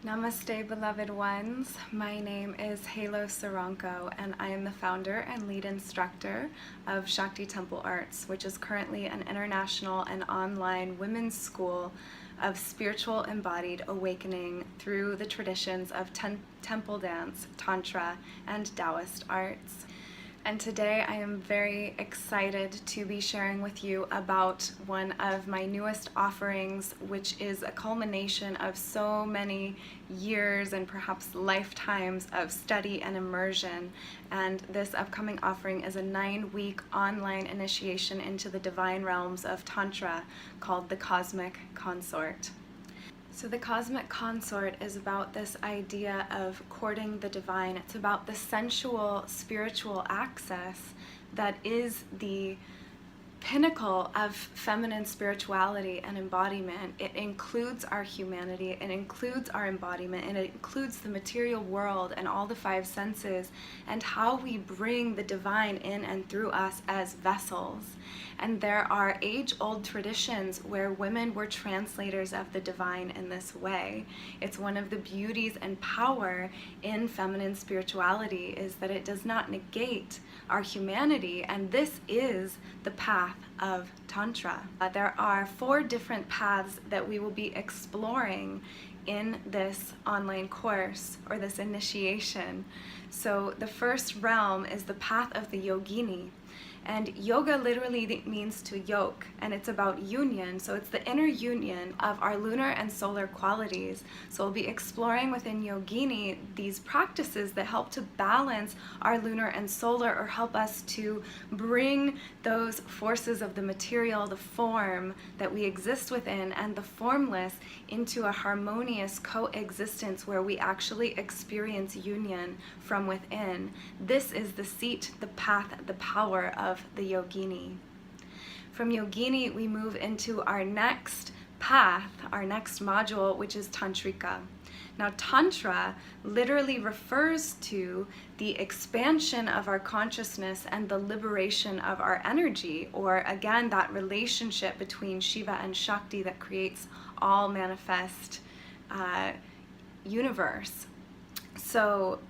Namaste, beloved ones. My name is Halo Saranko, and I am the founder and lead instructor of Shakti Temple Arts, which is currently an international and online women's school of spiritual embodied awakening through the traditions of temple dance, Tantra, and Taoist arts. And today I am very excited to be sharing with you about one of my newest offerings, which is a culmination of so many years and perhaps lifetimes of study and immersion. And this upcoming offering is a 9-week online initiation into the divine realms of Tantra called the Cosmic Consort. So the Cosmic Consort is about this idea of courting the divine. It's about the sensual, spiritual access that is the pinnacle of feminine spirituality and embodiment. It includes our humanity, it includes our embodiment, and it includes the material world and all the 5 senses and how we bring the divine in and through us as vessels. And there are age-old traditions where women were translators of the divine in this way. It's one of the beauties and power in feminine spirituality is that it does not negate our humanity, and this is the path of Tantra. There are 4 different paths that we will be exploring in this online course or this initiation. So the first realm is the path of the yogini. And yoga literally means to yoke, and it's about union. So it's the inner union of our lunar and solar qualities. So we'll be exploring within yogini these practices that help to balance our lunar and solar, or help us to bring those forces of the material, the form that we exist within, and the formless into a harmonious coexistence where we actually experience union from within. This is the seat, the path, the power of the yogini. From yogini, we move into our next path, our next module, which is tantrika. Now, tantra literally refers to the expansion of our consciousness and the liberation of our energy, or again, that relationship between Shiva and Shakti that creates all manifest universe. So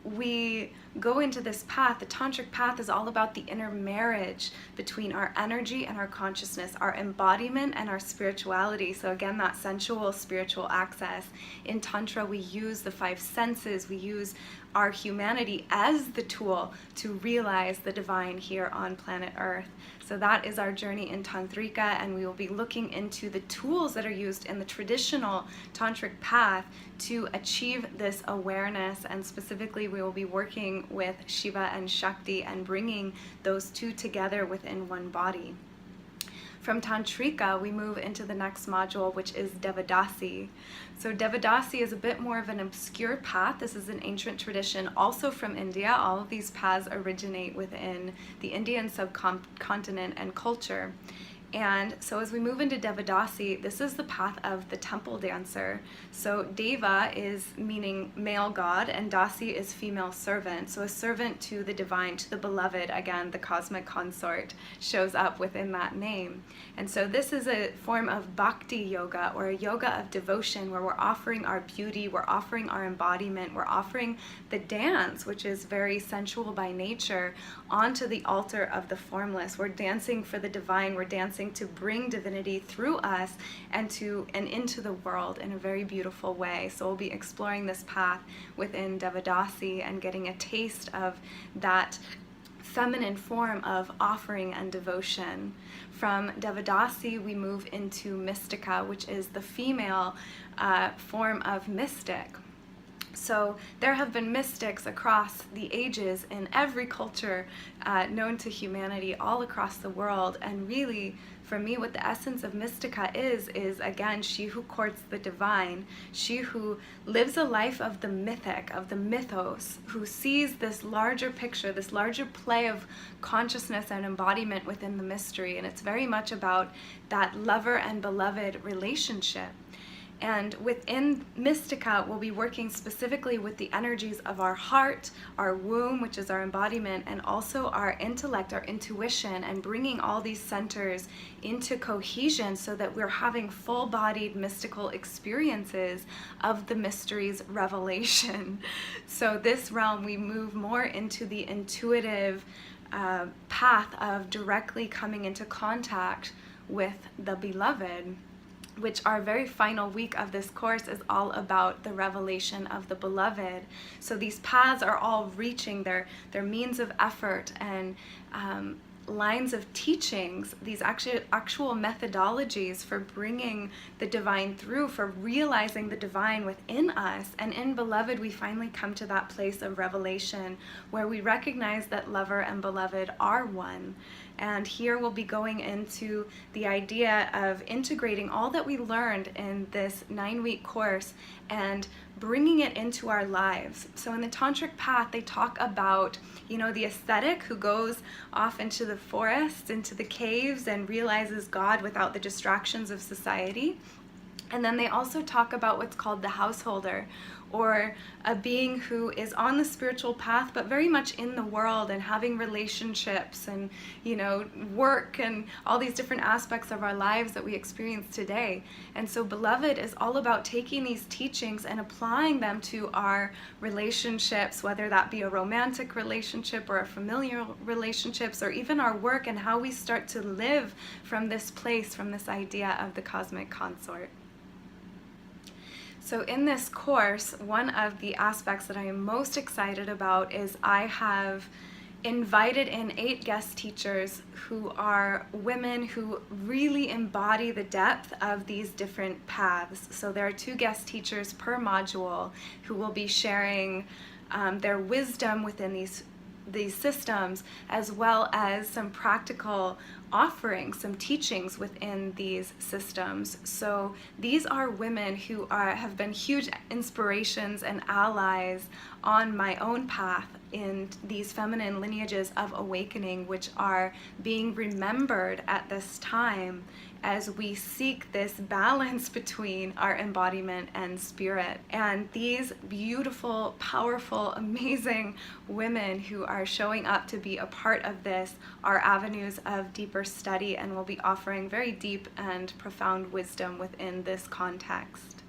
we go into this path. The tantric path is all about the inner marriage between our energy and our consciousness, our embodiment and our spirituality. So again, that sensual spiritual access. In Tantra, we use the 5 senses, we use our humanity as the tool to realize the divine here on planet Earth. So that is our journey in Tantrika, and we will be looking into the tools that are used in the traditional tantric path to achieve this awareness, and specifically we will be working with Shiva and Shakti and bringing those 2 together within one body. From Tantrika, we move into the next module, which is Devadasi. So Devadasi is a bit more of an obscure path. This is an ancient tradition, also from India. All of these paths originate within the Indian subcontinent and culture. And so as we move into Devadasi, this is the path of the temple dancer. So Deva is meaning male god, and Dasi is female servant. So a servant to the divine, to the beloved. Again, the cosmic consort shows up within that name. And so this is a form of bhakti yoga, or a yoga of devotion, where we're offering our beauty, we're offering our embodiment, we're offering the dance, which is very sensual by nature, onto the altar of the formless. We're dancing for the divine, we're dancing to bring divinity through us and into the world in a very beautiful way. So we'll be exploring this path within Devadasi and getting a taste of that feminine form of offering and devotion. From Devadasi, we move into Mystica, which is the female form of mystic. So there have been mystics across the ages in every culture known to humanity all across the world, and really for me what the essence of Mystica is again she who courts the divine, she who lives a life of the mythic, of the mythos, who sees this larger picture, this larger play of consciousness and embodiment within the mystery. And it's very much about that lover and beloved relationship. And within Mystica, we'll be working specifically with the energies of our heart, our womb, which is our embodiment, and also our intellect, our intuition, and bringing all these centers into cohesion so that we're having full-bodied mystical experiences of the mysteries revelation. So this realm, we move more into the intuitive path of directly coming into contact with the beloved, which our very final week of this course is all about the revelation of the beloved. So these paths are all reaching their means of effort and lines of teachings, these actual methodologies for bringing the divine through, for realizing the divine within us. And in beloved, we finally come to that place of revelation where we recognize that lover and beloved are one. And here we'll be going into the idea of integrating all that we learned in this 9-week course and bringing it into our lives. So in the Tantric path, they talk about, the ascetic who goes off into the forest, into the caves, and realizes God without the distractions of society. And then they also talk about what's called the householder, or a being who is on the spiritual path but very much in the world and having relationships and work and all these different aspects of our lives that we experience today. And so beloved is all about taking these teachings and applying them to our relationships, whether that be a romantic relationship or a familial relationships, or even our work, and how we start to live from this place, from this idea of the cosmic consort. So in this course, one of the aspects that I am most excited about is I have invited in 8 guest teachers who are women who really embody the depth of these different paths. So there are 2 guest teachers per module who will be sharing their wisdom within these systems, as well as some practical offerings, some teachings within these systems. So these are women who have been huge inspirations and allies on my own path in these feminine lineages of awakening, which are being remembered at this time as we seek this balance between our embodiment and spirit. And these beautiful, powerful, amazing women who are showing up to be a part of this are avenues of deeper study, and will be offering very deep and profound wisdom within this context.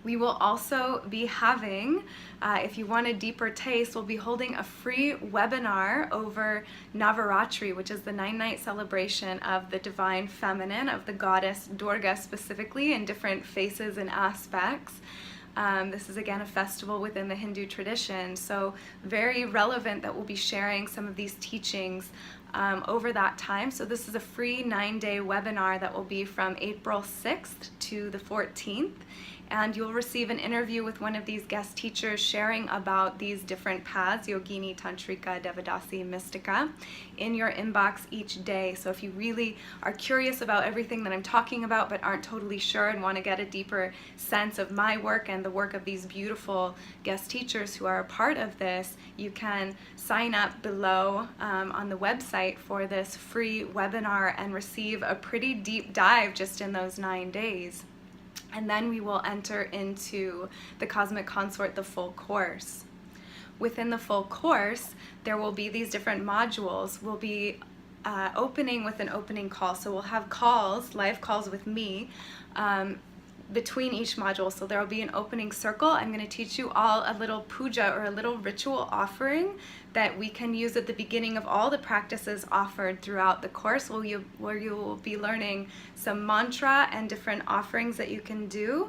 We will also be having, if you want a deeper taste, we'll be holding a free webinar over Navaratri, which is the 9-night celebration of the divine feminine, of the goddess Durga specifically, in different faces and aspects. This is again a festival within the Hindu tradition, so very relevant that we'll be sharing some of these teachings over that time. So this is a free 9-day webinar that will be from April 6th to the 14th. And you'll receive an interview with one of these guest teachers sharing about these different paths, Yogini, Tantrika, Devadasi, Mystica, in your inbox each day. So if you really are curious about everything that I'm talking about but aren't totally sure and want to get a deeper sense of my work and the work of these beautiful guest teachers who are a part of this, you can sign up below on the website for this free webinar and receive a pretty deep dive just in those 9 days. And then we will enter into the Cosmic Consort, the full course. Within the full course, there will be these different modules. We'll be opening with an opening call. So we'll have calls, live calls with me, between each module. So there will be an opening circle. I'm going to teach you all a little puja, or a little ritual offering that we can use at the beginning of all the practices offered throughout the course, where you will be learning some mantra and different offerings that you can do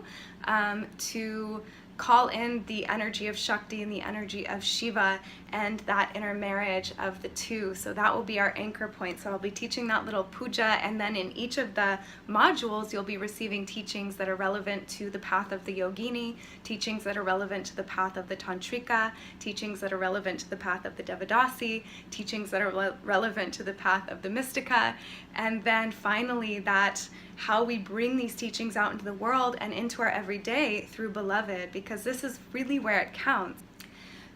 to call in the energy of Shakti and the energy of Shiva and that intermarriage of the two. So that will be our anchor point. So I'll be teaching that little puja, and then in each of the modules you'll be receiving teachings that are relevant to the path of the Yogini, teachings that are relevant to the path of the Tantrika, teachings that are relevant to the path of the Devadasi, teachings that are relevant to the path of the Mystica, and then finally that how we bring these teachings out into the world and into our everyday through beloved, because this is really where it counts.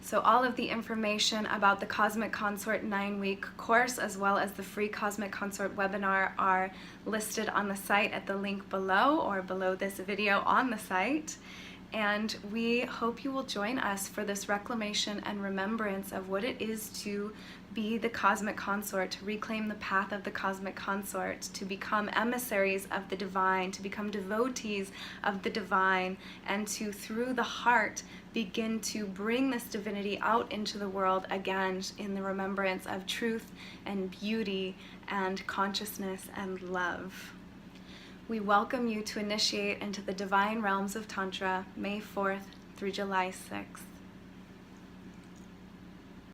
So all of the information about the Cosmic Consort 9-week course, as well as the free Cosmic Consort webinar, are listed on the site at the link below, or below this video on the site. And we hope you will join us for this reclamation and remembrance of what it is to be the Cosmic Consort, to reclaim the path of the Cosmic Consort, to become emissaries of the divine, to become devotees of the divine, and to, through the heart, begin to bring this divinity out into the world again in the remembrance of truth and beauty and consciousness and love. We welcome you to initiate into the divine realms of Tantra May 4th through July 6th.